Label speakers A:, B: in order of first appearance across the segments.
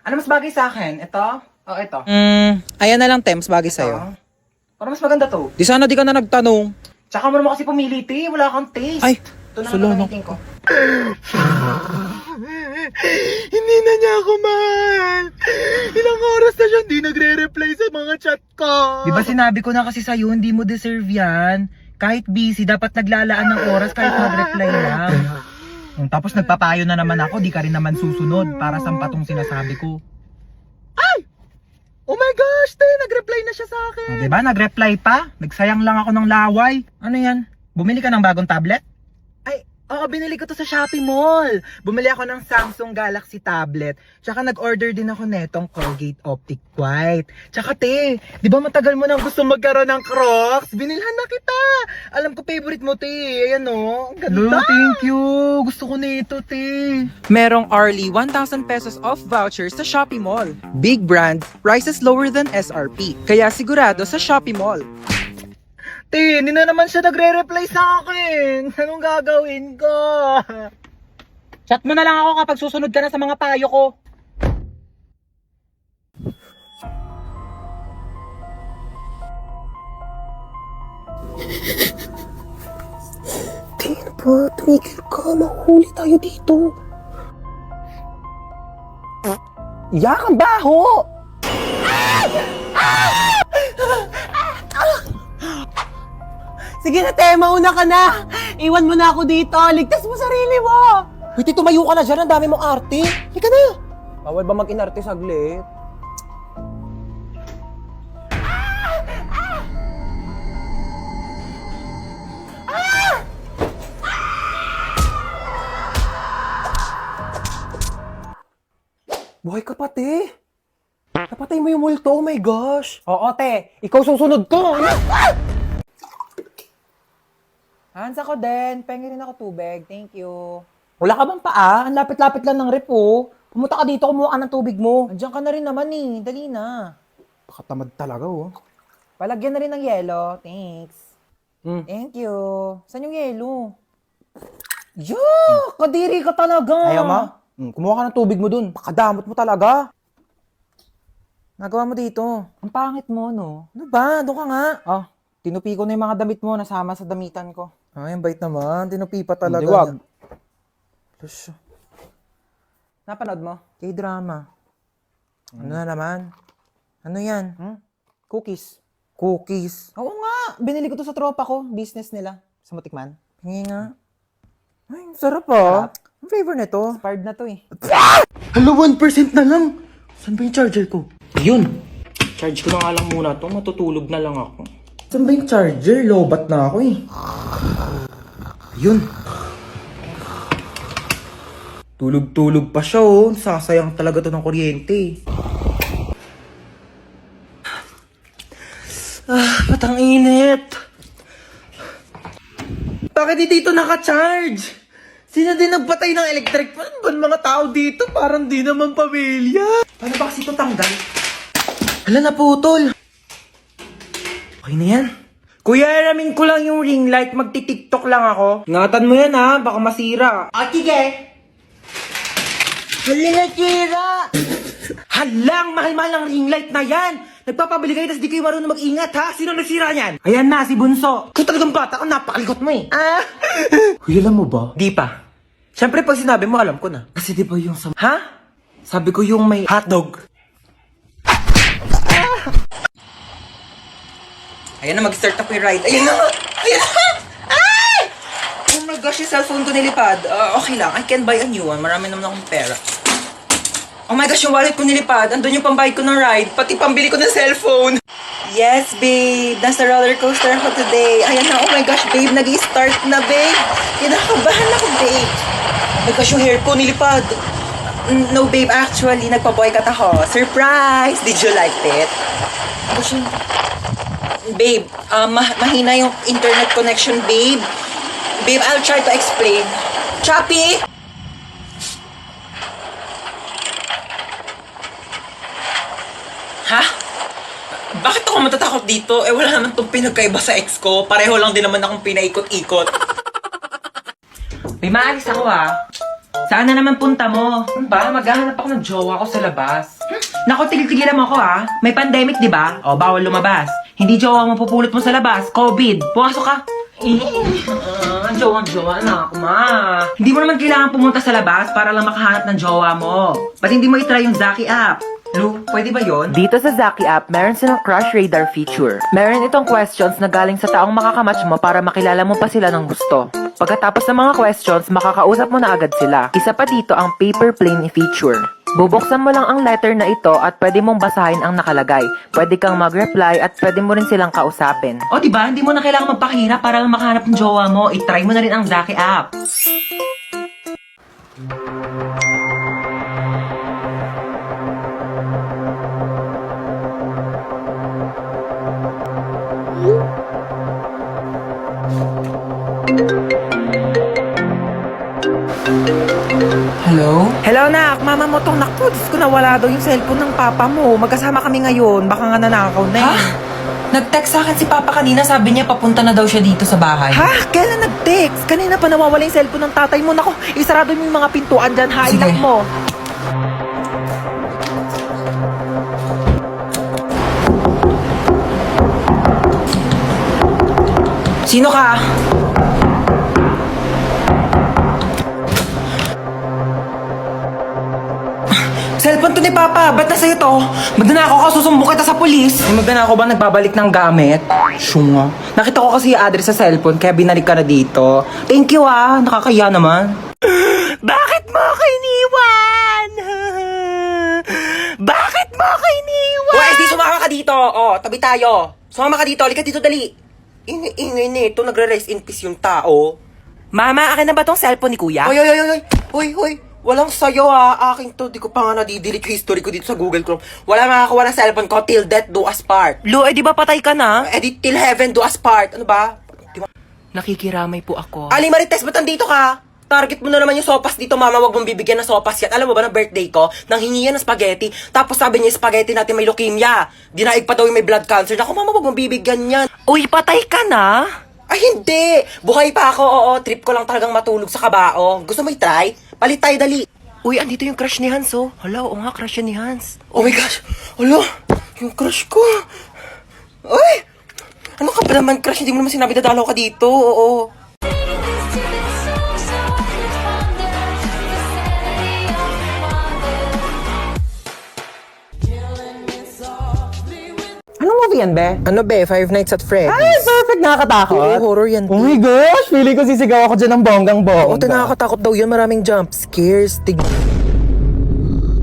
A: Ano mas bagay sa akin? Ito? O ito?
B: Ayan na lang, Tems, bagay sa'yo.
A: Ito? Para mas maganda to.
B: Di sana di ka na nagtanong.
A: Tsaka mo naman kasi pumili, te. Wala kang taste.
B: Ay,
A: ito na
B: solo,
A: lang
B: no?
A: gagamitin ko.
C: Hindi na niya ako mahal. Ilang oras na siya hindi nagre-reply sa mga chat ko.
A: Di ba sinabi ko na kasi sa'yo, hindi mo deserve yan. Kahit busy, dapat naglalaan ng oras kahit mag-reply lang. Tapos nagpapayo na naman ako, di ka rin naman susunod para sampatong sinasabi ko.
C: Oh my gosh, te, nag-reply na siya sa akin.
A: Di ba? Nag-reply pa? Nagsayang lang ako ng laway. Ano yan? Bumili ka ng bagong tablet? Ay, oo, binili ko to sa Shopee Mall. Bumili ako ng Samsung Galaxy tablet. Tsaka nag-order din ako netong Colgate Optic White. Tsaka te, di ba matagal mo nang gusto magkaroon ng Crocs? Binilhan na kita. Alam ko favorite mo, te. Ayan o. Ang ganda. Thank you. Gusto ko nito, te.
B: Merong hourly 1,000 pesos off vouchers sa Shopee Mall. Big brand, prices lower than SRP. Kaya sigurado sa Shopee Mall.
A: Te, hindi na naman siya nagre-reply sa akin. Anong gagawin ko? Chat mo na lang ako kapag susunod ka na sa mga payo ko.
C: Tingin po, tumigil ka. Mahuli tayo dito.
A: Yak, ang baho!
C: Sige na, te, mauna ka na. Iwan mo na ako dito. Ligtas mo sarili mo.
B: Wait, tumayo ka na dyan. Ang dami mong arte. Halika na. Bawal ba mag-inarte saglit? Buhay ka pati. Napatay mo yung multo. Oh my gosh.
A: Oo, te. Ikaw susunod ko.
B: Hans, ako din. Pengi rin ako tubig. Thank you.
A: Wala ka bang paa? Ang lapit-lapit lang ng rep, oh. Pumunta ka dito, kumuha ka ng tubig mo.
B: Andiyan ka na rin naman eh. Dali na.
A: Pakatamad talaga, oh.
B: Palagyan na rin ng yelo. Thanks.
A: Mm.
B: Thank you. Saan yung yelo?
A: Yeah! Kadiri ka talaga.
B: Ayaw mo?
A: Kumuha ka ng tubig mo dun. Pakadamot mo talaga.
B: Nagawa mo dito.
A: Ang pangit mo, no?
B: Ano ba? Doon ka nga.
A: Ah, tinupi ko na yung mga damit mo. Nasama sa damitan ko.
B: Ay, ang bait naman. Tinupi pa talaga.
A: Hindi, wag.
B: Plus,
A: Napanood mo?
B: K-drama. Ano na naman? Ano yan?
A: Cookies.
B: Cookies.
A: Oo nga. Binili ko to sa tropa ko. Business nila. Sa Matikman.
B: Hingi nga. Ay, ang sarap ah. Ang flavor nito.
A: Expired na to eh.
C: Hello, 1% na lang. Saan ba yung charger ko?
A: Yun. Charge ko na nga lang muna to. Matutulog na lang ako.
C: Saan ba yung charger? Lobat na ako eh.
A: Yun.
C: Tulog-tulog pa siya oh. Sasayang talaga to ng kuryente. Ba't ang init? Bakit di dito naka-charge? Sino din nagpatay ng electric fan? Ba't mga tao dito? Parang di naman pamilya. Paano ba kasi ito tanggal? Hala, naputol. Okay na yan. Kuya, aramin ko lang yung ring light. Magti-tiktok lang ako. Ingatan mo yan ha. Baka masira. Sige. Hala, nasira. Halang, mahal-mahal ang ring light na yan. Nagpapabili kayo, tapos di kayo marunong mag-ingat, ha? Sino nagsira niyan? Ayan na, si Bunso. Kung talagang bata ka, napakalikot mo eh. Kuya, alam mo ba? Di pa. Siyempre, pag sinabi mo, alam ko na. Kasi di ba yung sa... Ha? Sabi ko yung may hotdog.
B: Ayan na, mag-start ako yung ride. Ayan na! Ayan na! Ay! Oh my gosh, yung cellphone ko nilipad. Okay lang, I can buy a new one. Marami naman akong pera. Oh my gosh, yung wallet ko nilipad. Andun yung pambayad ko ng ride. Pati pambili ko ng cellphone. Yes, babe. Nasa roller coaster ako today. Ayan na, oh my gosh, babe. Nag-i-start na, babe. Kinakabahan ako, babe. Oh my gosh, yung hair ko nilipad. No, babe. Actually, nagpa-boycott ako. Surprise! Did you like it? Oh, gosh, babe, mahina yung internet connection, babe. Babe, I'll try to explain. Choppy! Ha? Bakit ako matatakot dito? Eh, wala naman itong pinagkaiba sa ex ko. Pareho lang din naman akong pinaikot-ikot.
A: May maalis ako, ha?
B: Saan na naman punta mo? Ano ba? Maghahanap ako ng jowa ko sa labas. Nako, tigil-tigilan mo ako ha. May pandemic, di ba? O, bawal lumabas. Hindi jowa mo pupulot mo sa labas. COVID. Pumasok ka. Ang jowa na ako, ma. Hindi mo naman kailangan pumunta sa labas para lang makahanap ng jowa mo. Ba't hindi mo itry yung Zaki app? Lu, pwede ba yon?
D: Dito sa Zaki app, meron silang Crush Radar feature. Meron itong questions na galing sa taong makakamatch mo para makilala mo pa sila ng gusto. Pagkatapos ng mga questions, makakausap mo na agad sila. Isa pa dito ang Paper Plane feature. Bubuksan mo lang ang letter na ito at pwede mong basahin ang nakalagay. Pwede kang mag-reply at pwede mo rin silang kausapin.
B: O, diba? Hindi mo na kailangan magpakahirap para lang makahanap ng jowa mo. I-try mo na rin ang Zaki app.
A: Hello?
D: Hello, nak. Mama mo tong naku. Diyos ko, nawala daw yung cellphone ng papa mo. Magkasama kami ngayon. Baka nga nanakaw na
B: Ha? Nag-text sa akin si Papa kanina. Sabi niya papunta na daw siya dito sa bahay.
D: Ha? Kailan nag-text? Kanina pa nawawala yung cellphone ng tatay mo. Naku, isarado mo yung mga pintuan dyan.
B: Sige.
D: Highlight mo.
B: Sino ka? Cellphone to ni Papa. Ba't nasa ito? Magnanakaw ka, susumbong kita sa polis. May magnanakaw ba nagbabalik ng gamit? Syunga. Nakita ko kasi yung address sa cellphone, kaya binalik ka na dito. Thank you ah, nakakaya naman.
D: Bakit mo ako iniwan? Bakit mo ako iniwan?
B: Uy, di sumama ka dito. Oh, tabi tayo. Sumama ka dito, halika dito, dali. Ingay nito, nagre-rest in peace yung tao.
D: Mama, akin na ba tong cellphone ni kuya?
B: Hoy. Walang sayo ha. Akin to. Di ko pa nga nadidelete yung history ko dito sa Google Chrome. Wala makakakuha ng cellphone ko till death do us part.
D: Lu, di ba patay ka na?
B: Till heaven do us part. Ano ba?
D: Nakikiramay po ako.
B: Ali Marites, ba't nandito ka? Target mo na naman yung sopas dito, mama. Wag mong bibigyan ng sopas yan. Alam mo ba, ng birthday ko, nang hingi yan ng spaghetti. Tapos sabi niya, yung spaghetti natin may leukemia. Dinaig pa daw yung may blood cancer. Naku, mama, wag mong bibigyan yan.
D: Uy, patay ka na?
B: Ay, hindi! Buhay pa ako, oo. Trip ko lang talagang matulog sa kabao. Gusto mo i-try? Palit tayo, dali.
D: Uy, andito yung crush ni Hans, oh. Hala, oo nga, crush yan ni Hans.
B: Oh my gosh! Alo! Yung crush ko! Ay! Ano ka ba naman, crush? Hindi mo naman sinabi dadalaw ka dito. Oo.
D: Anong movie yan, be?
B: Ano be? Five Nights at Freddy's?
D: Ay, perfect! Nakakatakot.
B: Oo, horror yan.
D: Oh my gosh! Feeling ko sisigaw ako dyan ng bonggang-bongga.
B: Oo, nakakatakot daw yun. Maraming jump scares.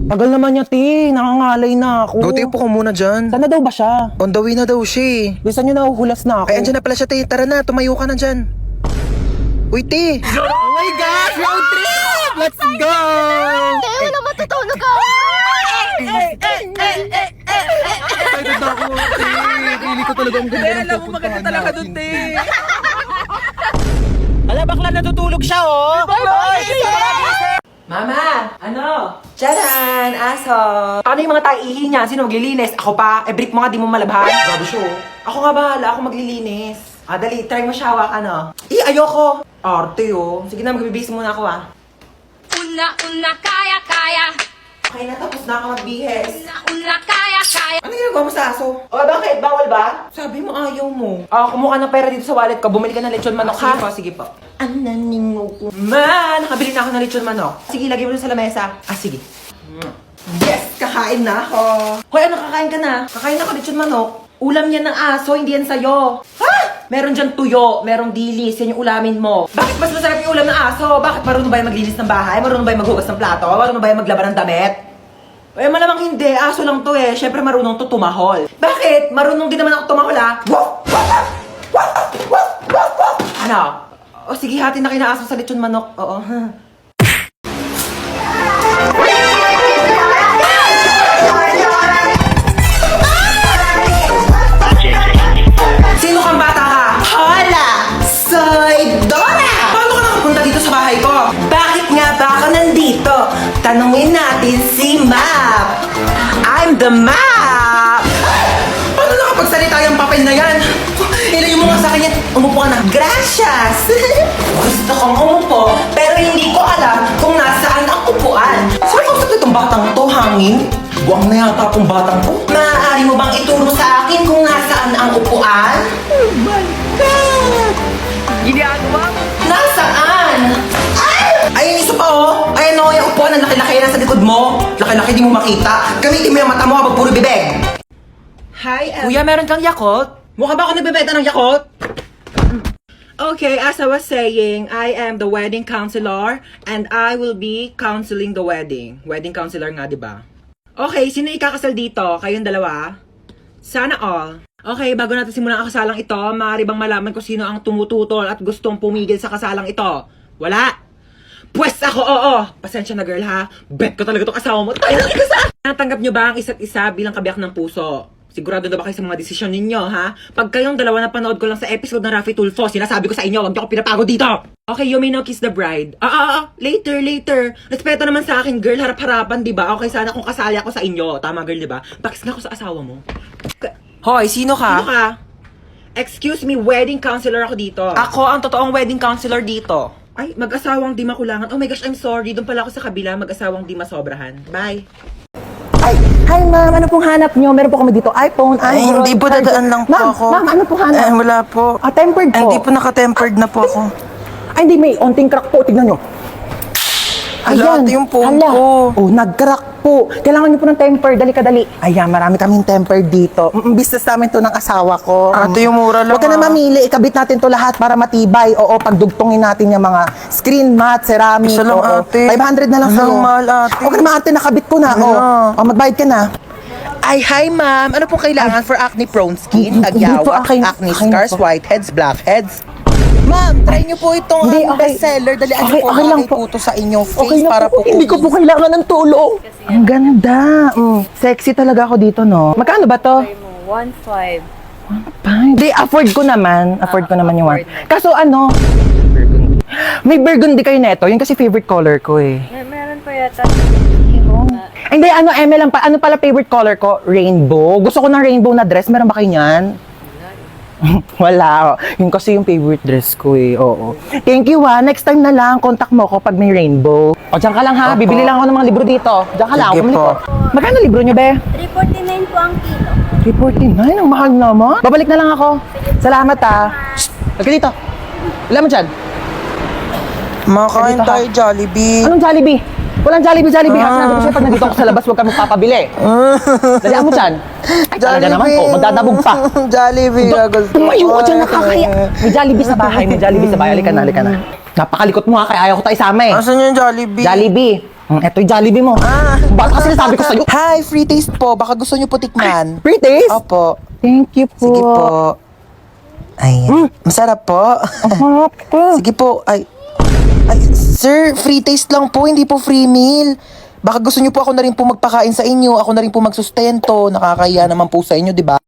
D: Tagal naman niya, ti. Nakangalay na ako.
B: Go, upo ka muna dyan.
D: Saan na daw ba siya?
B: On the way na daw siya eh.
D: Bisa niyo nahuhulas na ako.
B: Ay, andyan na pala siya, te. Tara na, tumayo ka na dyan. Uy, te!
D: Oh my gosh! Road trip! Let's go!
E: Wala matutulog ako!
D: Excited ako, te. Pili ko talaga ang ganda ng pupuntahan natin. Ala, bakla natutulog siya, oh!
B: Mama! Ano? Tcharan! Aso! Ano yung mga taihi niya? Sino maglilinis? Ako pa? Brief mo nga, di mo malabhan. Grabe siya, oh. Ako nga bahala, ako maglilinis. Dali, try mo siya, hawak, ano? Ayoko! Arte, oh. Sige na, magbibihis muna ako, ah.
E: Una, kaya.
B: Okay na, tapos na ako magbihis.
E: Una, kaya.
B: Ano ginagawa mo sa aso? Oh, bakit? Bawal ba? Sabi mo, ayaw mo. Kumuha ng pera dito sa wallet ko. Bumili ka ng lechon manok, ha? Sige po. Ananingo ko. Ma, nakabili na ako ng lechon manok. Sige, lagay mo na sa lamesa. Sige. Yes, kakain na ako. Hoy, ano kakain ka na? Kakain ako lechon manok. Ulam yan ng aso, hindi yan sa'yo. Ha? Meron dyan tuyo, merong dilis, yan yung ulamin mo. Bakit mas masarap yung ulam ng aso? Bakit marunong ba yung maglinis ng bahay? Marunong ba yung maghugas ng plato? Marunong ba yung maglaban ng damit? Eh, malamang hindi. Aso lang to eh. Siyempre marunong to tumahol. Bakit? Marunong din naman ako tumahol ah. Ano? O sige, hati na kayo na aso sa lechon manok. Oo. Sino kang bata ka? Hola! Soy Dora! Paano ka nakapunta dito sa bahay ko? Bakit nga ba ako nandito? Tanungin natin si Map. I'm the Map! Paano nakapagsalita yung papel na yan? Ilan yung
C: mo nga sa akin yan. Umupo ka na. Gracias! Gusto kong umupo, pero hindi ko alam kung nasaan ang upuan. Saan kausap itong batang to, hangin? Buwang na yata akong batang to. Maaari mo bang ituro sa akin kung nasaan ang upuan? Oh my God!
D: Ginagawa mo?
C: Nasaan? Ay, isa pa oh! Ay, ano, yung upuan ang laki-laki na sa likod mo. Laki-laki, di mo makita. Gamitin mo yung mata mo habang puro bibig. Hi,
B: Kuya, meron kang Yakult?
C: Mukha ba ako nagbebenta ng Yakult?
B: Okay, as I was saying, I am the wedding counselor and I will be counseling the wedding. Wedding counselor nga, di ba? Okay, sino ikakasal dito? Kayong dalawa? Sana all. Okay, bago natin simulan ang kasalang ito, maaari bang malaman ko sino ang tumututol at gustong pumigil sa kasalang ito? Wala? Pwes ako, oo! Pasensya na girl ha, bet ko talaga itong asawa mo. Tayo lang ikasal! Natanggap nyo ba ang isa't isa bilang kabiyak ng puso? Sigurado na ba kayo sa mga desisyon ninyo, ha? Pag kayong dalawa na panood ko lang sa episode ng Raffy Tulfo, sinasabi ko sa inyo, huwag niyo ako pinapagod dito! Okay, you may now kiss the bride. Later. Respeto naman sa akin, girl, harap-harapan, di ba? Okay, sana kung kasali ako sa inyo. Tama, girl, di ba? Pakis nga ako sa asawa mo.
C: Hoy, sino
B: Sino
C: ka?
B: ka? Excuse me, wedding counselor ako dito.
C: Ako ang totoong wedding counselor dito.
B: Ay, mag-asawang di makulangan. Oh my gosh, I'm sorry. Doon pala ako sa kabila, mag-asawang di masobrahan. Bye.
F: Ay, hi ma'am, ano pong hanap nyo? Meron po kami dito iPhone,
C: Ay,
F: Android,
C: hindi po,
F: charger.
C: dadaan lang po
F: Ma'am,
C: ako.
F: Ma'am, ano po hanap?
C: Wala po.
F: Tempered po.
C: Hindi po naka-tempered na po ako.
F: Ay, hindi, may onting crack po. Tignan nyo.
C: Hala, ate, yung phone
F: hala.
C: ko.
F: Oh, nag-crack po. Kailangan nyo po ng tempered. Dali ka, dali. Ayan, marami kaming tempered dito. Business namin to ng asawa ko.
C: Ate, yung mura lang,
F: Huwag ka na
C: ah.
F: mamili. Ikabit natin to lahat para matibay. Oo, pagdugtungin natin yung mga screen mat, ceramic.
C: Isa lang,
F: oo.
C: ate.
F: 500 na lang
C: Hala,
F: sa'yo.
C: mahal, ate.
F: Huwag ka na maarte, nakabit ko na.
C: Hala.
F: Oh, magbayad ka na.
C: Ay, hi ma'am. Ano pong kailangan for acne-prone skin?
F: Hindi po, akin-
C: acne
F: akin
C: scars,
F: po.
C: whiteheads, blackheads? Ma'am, try niyo po itong
F: Hindi,
C: ang
F: okay.
C: bestseller. Dali, ano
F: Okay,
C: po,
F: okay lang
C: makakay
F: po.
C: po to sa inyong face
F: Okay na
C: para po
F: Hindi ko po kailangan ng tulong. Ang ganda. Sexy talaga ako dito, no? Magkano ba to?
G: 1.5.
F: Hindi, afford ko naman. Afford ko naman yung one. Kaso ano? May burgundy kayo neto. Yun kasi favorite color ko eh.
G: Meron pa yata.
F: Ay, hindi, ano, lang pa. Ano pala favorite color ko? Rainbow. Gusto ko ng rainbow na dress. Meron ba kayo niyan? Wala. Yun kasi yung favorite dress ko eh. Oo. Thank you ha. Next time na lang, contact mo ako pag may rainbow. O, dyan ka lang ha.
C: Opo.
F: Bibili lang ako ng mga libro dito. Dyan ka lang.
C: Sige
F: Bumili
C: po.
F: ko. Magkano libro nyo, be?
G: 349 po ang kilo.
F: 349? Ang mahal naman. Babalik na lang ako. Salamat ha. Shh! Halika dito. Wala mo dyan.
C: Makain
F: Dito, ha?
C: tayo, Jollibee.
F: Anong Jollibee? Walang Jollibee. Ha? Sinabi ko sa'yo, pag nandito ako sa labas, huwag ka magpapabili. Dalihan mo dyan. Ay, talaga naman po. Magdadabog pa.
C: Jollibee.
F: Tumayo ka dyan, nakakaya. May Jollibee sa bahay. Halika na. Napakalikot mo ha, kaya ayaw ko tayo isama eh.
C: Asan yung Jollibee?
F: Jollibee. Eto yung Jollibee mo. Bakit kasi nasabi ko sa'yo?
C: Hi, free taste po. Baka gusto niyo po tikman.
F: Free taste?
C: Opo.
F: Thank you po.
C: Sige po. Ayan. Masarap po.
F: Sarap po.
C: Sige po. Ay, sir, free taste lang po, hindi po free meal. Baka gusto niyo po ako na rin po magpakain sa inyo, ako na rin po magsustento. Nakakahiya naman po sa inyo, di ba?